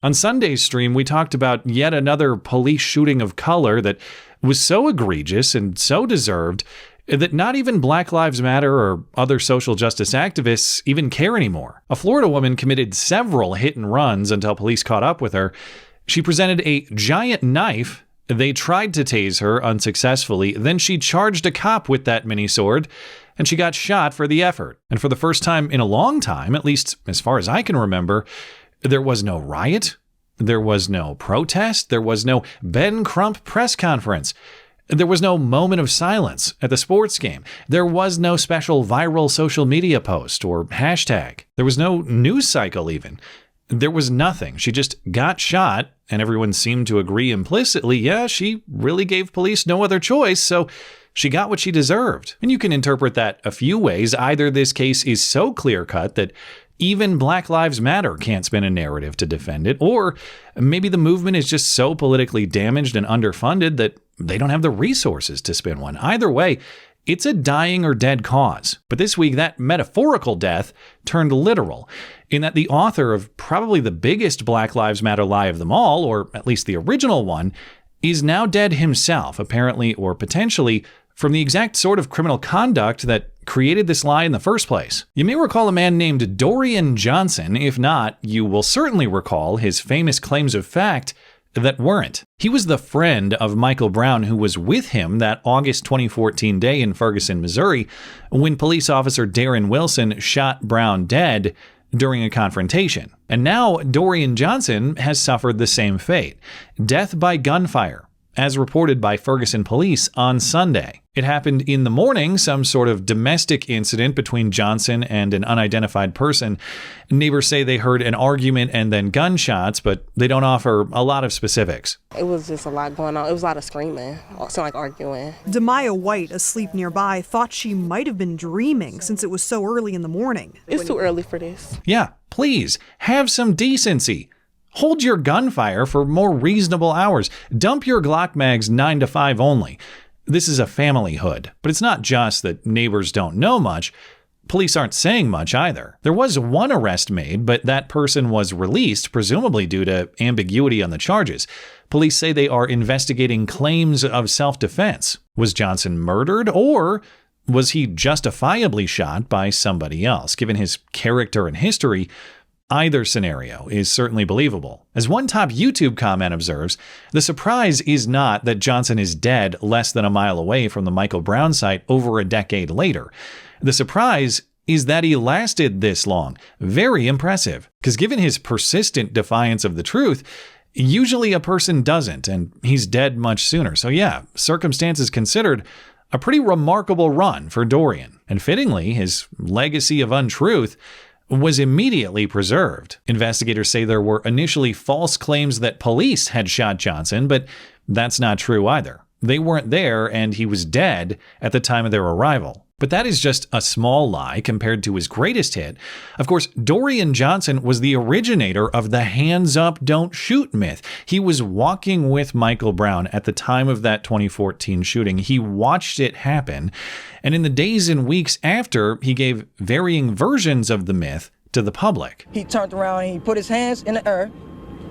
On Sunday's stream, we talked about yet another police shooting of color that was so egregious and so deserved that not even Black Lives Matter or other social justice activists even care anymore. A Florida woman committed several hit and runs until police caught up with her. She presented a giant knife. They tried to tase her unsuccessfully. Then she charged a cop with that mini sword, and she got shot for the effort. And for the first time in a long time, at least as far as I can remember, there was no riot. There was no protest. There was no Ben Crump press conference. There was no moment of silence at the sports game. There was no special viral social media post or hashtag. There was no news cycle even. There was nothing. She just got shot, and everyone seemed to agree implicitly, yeah, she really gave police no other choice, so she got what she deserved. And you can interpret that a few ways. Either this case is so clear-cut that even Black Lives Matter can't spin a narrative to defend it, or maybe the movement is just so politically damaged and underfunded that they don't have the resources to spin one. Either way, it's a dying or dead cause. But this week, that metaphorical death turned literal, in that the author of probably the biggest Black Lives Matter lie of them all, or at least the original one, is now dead himself, apparently or potentially, from the exact sort of criminal conduct that created this lie in the first place. You may recall a man named Dorian Johnson. If not, you will certainly recall his famous claims of fact that weren't. He was the friend of Michael Brown who was with him that August 2014 day in Ferguson, Missouri, when police officer Darren Wilson shot Brown dead during a confrontation. And now Dorian Johnson has suffered the same fate, death by gunfire, as reported by Ferguson police on Sunday. It happened in the morning, some sort of domestic incident between Johnson and an unidentified person. Neighbors say they heard an argument and then gunshots, but they don't offer a lot of specifics. It was just a lot going on. It was a lot of screaming, also like arguing. Demaya White, asleep nearby, thought she might have been dreaming since it was so early in the morning. It's too early for this. Yeah, please, have some decency. Hold your gunfire for more reasonable hours. Dump your Glock mags 9 to 5 only. This is a family hood. But it's not just that neighbors don't know much. Police aren't saying much either. There was one arrest made, but that person was released, presumably due to ambiguity on the charges. Police say they are investigating claims of self-defense. Was Johnson murdered, or was he justifiably shot by somebody else? Given his character and history, either scenario is certainly believable. As one top YouTube comment observes, the surprise is not that Johnson is dead less than a mile away from the Michael Brown site over a decade later. The surprise is that he lasted this long. Very impressive, because given his persistent defiance of the truth, usually a person doesn't, and he's dead much sooner. So yeah, circumstances considered, a pretty remarkable run for Dorian. And fittingly, his legacy of untruth was immediately preserved. Investigators say there were initially false claims that police had shot Johnson, but that's not true either. They weren't there, and he was dead at the time of their arrival. But that is just a small lie compared to his greatest hit. Of course, Dorian Johnson was the originator of the hands up, don't shoot myth. He was walking with Michael Brown at the time of that 2014 shooting. He watched it happen. And in the days and weeks after, he gave varying versions of the myth to the public. He turned around and he put his hands in the air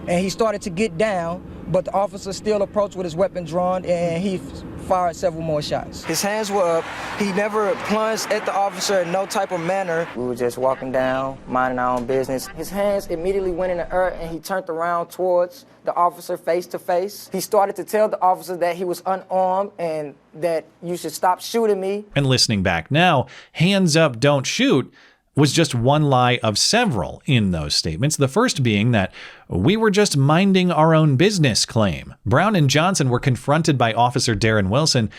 and he started to get down, but the officer still approached with his weapon drawn and he fired several more shots. His hands were up. He never plunged at the officer in no type of manner. We were just walking down, minding our own business. His hands immediately went in the air and he turned around towards the officer face to face. He started to tell the officer that he was unarmed and that you should stop shooting me. And listening back now, hands up, don't shoot was just one lie of several in those statements. The first being that we were just minding our own business claim. Brown and Johnson were confronted by Officer Darren Wilson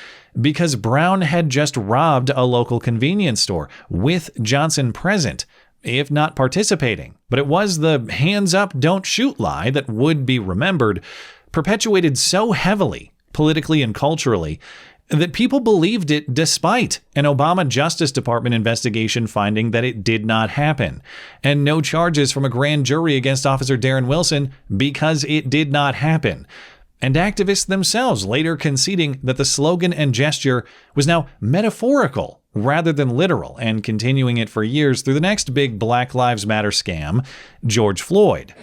because Brown had just robbed a local convenience store with Johnson present, if not participating. But it was the hands up, don't shoot lie that would be remembered, perpetuated so heavily, politically and culturally, that people believed it despite an Obama Justice Department investigation finding that it did not happen, and no charges from a grand jury against Officer Darren Wilson because it did not happen, and activists themselves later conceding that the slogan and gesture was now metaphorical rather than literal, and continuing it for years through the next big Black Lives Matter scam, George Floyd.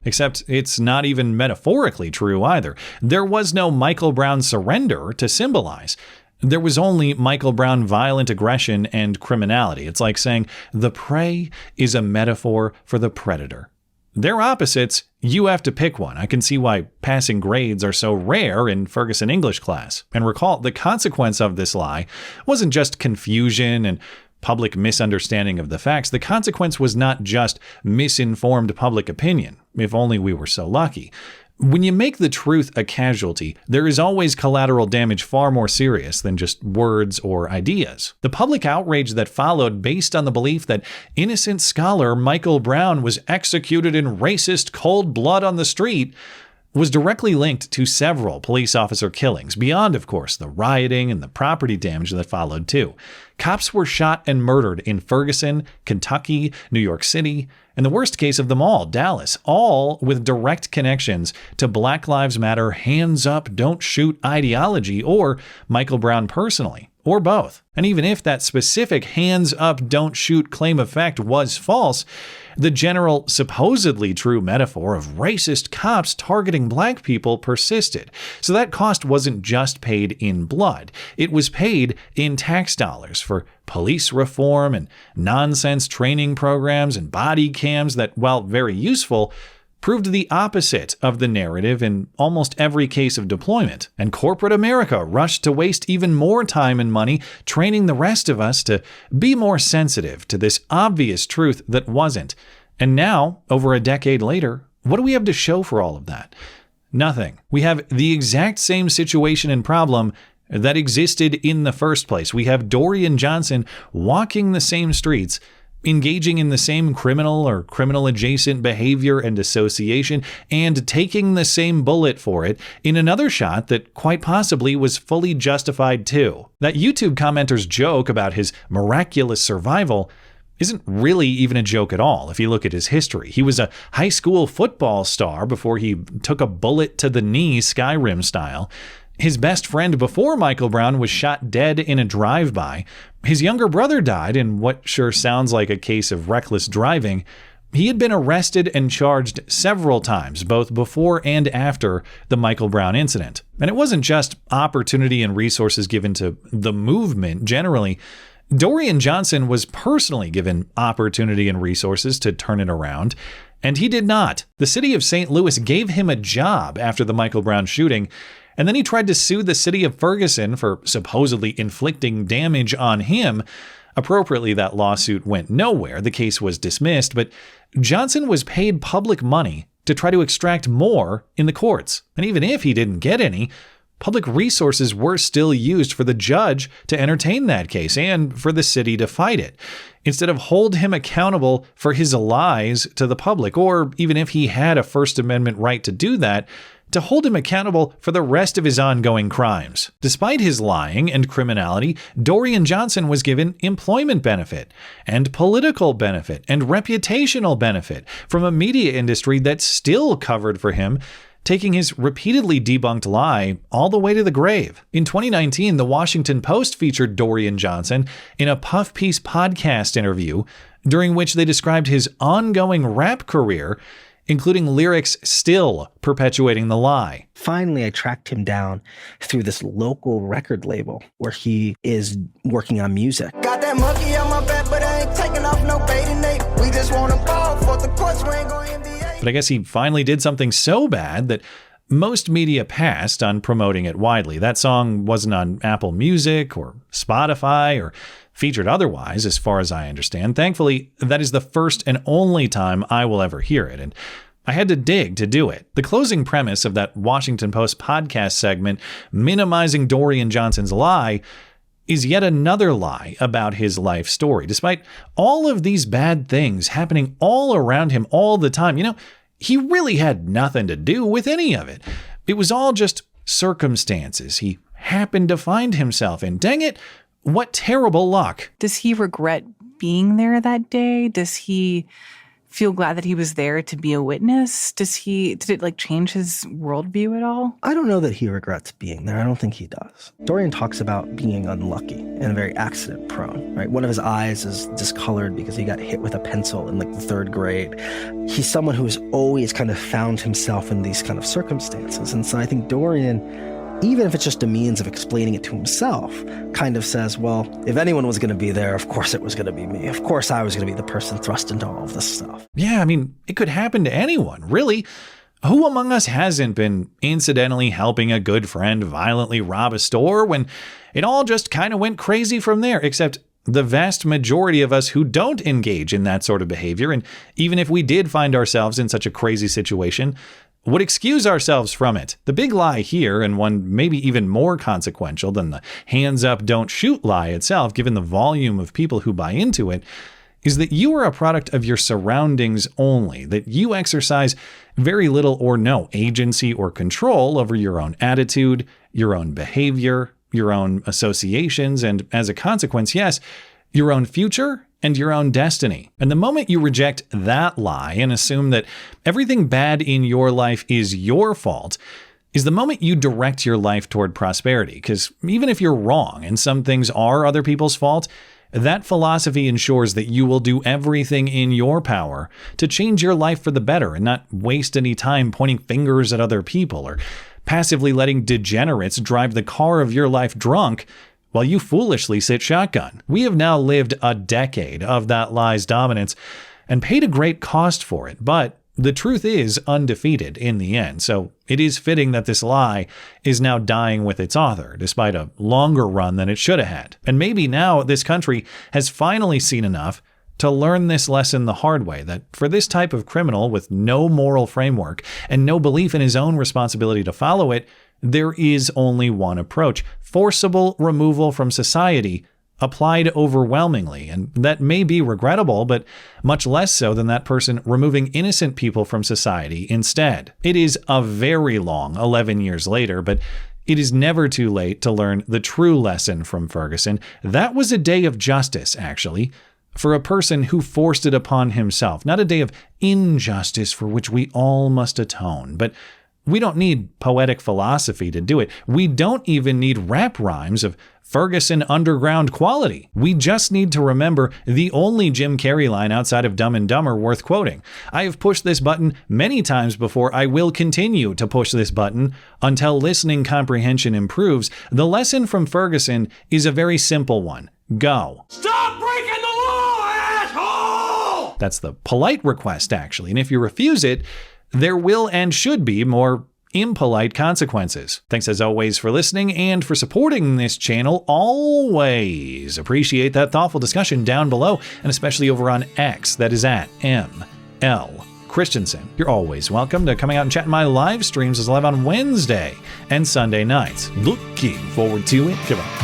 Except it's not even metaphorically true either. There was no Michael Brown surrender to symbolize. There was only Michael Brown violent aggression and criminality. It's like saying the prey is a metaphor for the predator. They're opposites. You have to pick one. I can see why passing grades are so rare in Ferguson English class. And recall, the consequence of this lie wasn't just confusion and public misunderstanding of the facts. The consequence was not just misinformed public opinion, if only we were so lucky. When you make the truth a casualty, there is always collateral damage far more serious than just words or ideas. The public outrage that followed based on the belief that innocent scholar Michael Brown was executed in racist cold blood on the street was directly linked to several police officer killings, beyond, of course, the rioting and the property damage that followed too. Cops were shot and murdered in Ferguson, Kentucky, New York City, and the worst case of them all, Dallas, all with direct connections to Black Lives Matter, hands up, don't shoot ideology, or Michael Brown personally, or both. And even if that specific hands up, don't shoot claim of fact was false, the general supposedly true metaphor of racist cops targeting black people persisted. So that cost wasn't just paid in blood. It was paid in tax dollars for police reform and nonsense training programs and body cams that, while very useful, proved the opposite of the narrative in almost every case of deployment. And corporate America rushed to waste even more time and money training the rest of us to be more sensitive to this obvious truth that wasn't. And now, over a decade later, what do we have to show for all of that? Nothing. We have the exact same situation and problem that existed in the first place. We have Dorian Johnson walking the same streets, engaging in the same criminal or criminal-adjacent behavior and association, and taking the same bullet for it in another shot that quite possibly was fully justified too. That YouTube commenter's joke about his miraculous survival isn't really even a joke at all if you look at his history. He was a high school football star before he took a bullet to the knee, Skyrim style. His best friend before Michael Brown was shot dead in a drive-by. His younger brother died in what sure sounds like a case of reckless driving. He had been arrested and charged several times, both before and after the Michael Brown incident. And it wasn't just opportunity and resources given to the movement generally. Dorian Johnson was personally given opportunity and resources to turn it around, and he did not. The city of St. Louis gave him a job after the Michael Brown shooting, and then he tried to sue the city of Ferguson for supposedly inflicting damage on him. Appropriately, that lawsuit went nowhere. The case was dismissed, but Johnson was paid public money to try to extract more in the courts. And even if he didn't get any, public resources were still used for the judge to entertain that case and for the city to fight it, instead of hold him accountable for his lies to the public, or even if he had a First Amendment right to do that, to hold him accountable for the rest of his ongoing crimes. Despite his lying and criminality, Dorian Johnson was given employment benefit and political benefit and reputational benefit from a media industry that still covered for him, taking his repeatedly debunked lie all the way to the grave. In 2019, the Washington Post featured Dorian Johnson in a Puff Piece podcast interview, during which they described his ongoing rap career, including lyrics still perpetuating the lie. Finally, I tracked him down through this local record label where he is working on music. Got that monkey on my back, but I ain't taking off no baiting Nate. We just want to ball for the courts, we ain't going NBA. But I guess he finally did something so bad that most media passed on promoting it widely. That song wasn't on Apple Music or Spotify or featured otherwise, as far as I understand. Thankfully, that is the first and only time I will ever hear it, and I had to dig to do it. The closing premise of that Washington Post podcast segment, minimizing Dorian Johnson's lie, is yet another lie about his life story. Despite all of these bad things happening all around him all the time, he really had nothing to do with any of it. It was all just circumstances he happened to find himself in. Dang it, what terrible luck. Does he regret being there that day? Does he feel glad that he was there to be a witness? Did it like change his worldview at all? I don't know that he regrets being there. I don't think he does. Dorian talks about being unlucky and very accident prone, right? One of his eyes is discolored because he got hit with a pencil in like the 3rd grade. He's someone who has always kind of found himself in these kind of circumstances. And so I think Dorian, even if it's just a means of explaining it to himself, kind of says, well, if anyone was going to be there, of course it was going to be me. Of course I was going to be the person thrust into all of this stuff. Yeah, I mean, it could happen to anyone, really. Who among us hasn't been incidentally helping a good friend violently rob a store when it all just kind of went crazy from there? Except the vast majority of us who don't engage in that sort of behavior, and even if we did find ourselves in such a crazy situation, would excuse ourselves from it. The big lie here, and one maybe even more consequential than the hands up, don't shoot lie itself, given the volume of people who buy into it, is that you are a product of your surroundings only, that you exercise very little or no agency or control over your own attitude, your own behavior, your own associations, and as a consequence, yes, your own future and your own destiny. And the moment you reject that lie and assume that everything bad in your life is your fault, is the moment you direct your life toward prosperity. Because even if you're wrong and some things are other people's fault, that philosophy ensures that you will do everything in your power to change your life for the better and not waste any time pointing fingers at other people or passively letting degenerates drive the car of your life drunk while you foolishly sit shotgun. We have now lived a decade of that lie's dominance and paid a great cost for it, but the truth is undefeated in the end, so it is fitting that this lie is now dying with its author, despite a longer run than it should have had. And maybe now this country has finally seen enough to learn this lesson the hard way, that for this type of criminal with no moral framework and no belief in his own responsibility to follow it, there is only one approach: forcible removal from society, applied overwhelmingly. And that may be regrettable, but much less so than that person removing innocent people from society instead. It is a very long 11 years later, but it is never too late to learn the true lesson from Ferguson. That was a day of justice, actually, for a person who forced it upon himself, not a day of injustice for which we all must atone. But we don't need poetic philosophy to do it. We don't even need rap rhymes of Ferguson underground quality. We just need to remember the only Jim Carrey line outside of Dumb and Dumber worth quoting. I have pushed this button many times before. I will continue to push this button until listening comprehension improves. The lesson from Ferguson is a very simple one. Go. Stop breaking the law, asshole! That's the polite request, actually. And if you refuse it, there will and should be more impolite consequences. Thanks as always for listening and for supporting this channel. Always appreciate that thoughtful discussion down below, and especially over on X, that is at ML Christiansen. You're always welcome to coming out and chatting my live streams as live on Wednesday and Sunday nights. Looking forward to it. Goodbye.